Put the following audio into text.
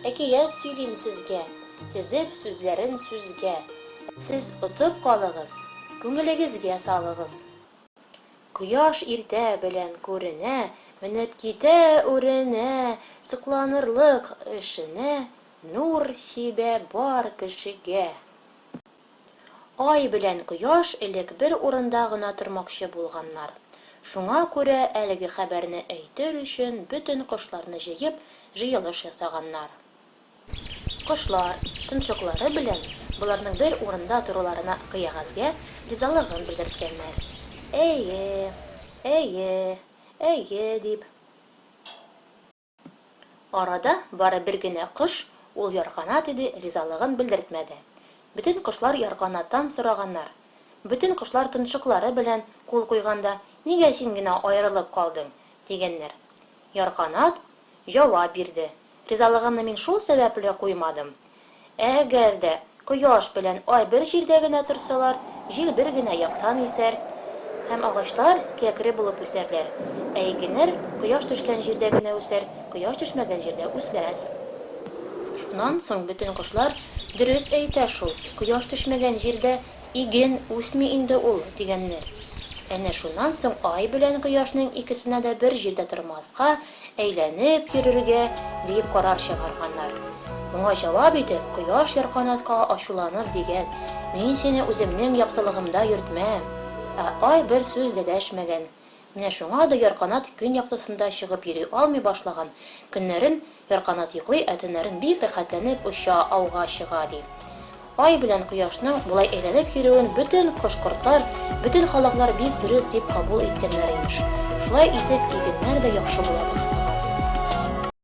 әкият сөйлим сезгә, тезеп сүзләрен сүзгә. Сез отып калыгыз, күңелегезгә салыгыз. Кояш иртә белән күренә, менеп китә үренә, сокланырлык эшенә, нур сибә бар кешегә. Ай белән кояш элек бер урында гына тормакчы булганнар. Шуңа күрә әлеге хәбәрне әйтер өчен бөтен кошларны җыеп, җыелыш ясаганнар. Кошлар, тончыклары белән буларның бер урында торуларына кыягазгә ризалыгын белдерткәннәр. Әйе, әйе, әйе дип. Арада бары бер генә кош, ул ярканат иде, ризалыгын белдертмәде. Бөтен кошлар ярканаттан сораганнар. Бөтен кошлар тончыклары белән кул куйганда, нигә син генә аерылып калдың, дигәннәр. Ярканат җавап бирде. Ризалыгымны мин шул сәбәпле куймадым. Әгәр дә кояш белән ай бер җирдә генә торсалар, җил бер генә яктан исәр, һәм агачлар кәкре булып үсәрләр. Ә игеннәр кояш төшкән җирдә генә үсәр, кояш төшмәгән җирдә үсмәс. Шуннан соң бөтен кошлар дөрес әйтә шул, кояш төшмәгән җирдә иген үсми инде ул, дигәннәр. Әнә шуннан соң ай белән кояшның икесенә дә бер җирдә тормаска, әйләнеп йөрергә дип карар чыгарганнар. Моңа җавап итеп, кояш ярканатка ачуланып дигән: "Мин сине үземнең яктылыгымда йөртмәм." Ә ай бер сүз дә дәшмәгән. Менә шуңа да ярканат көн яктысында чыгып йөри алмый башлаган. Көннәрен ярканат йоклый, ә төннәрен бик рәхәтләнеп оча, ауга чыга ди. Ай белән кояшның булай әйләнеп йөрүен бөтен кош-кортлар, бөтен халыклар бик дөрес дип кабул иткәннәр имеш. Шулай итеп, игеннәр дә яхшы була башлады.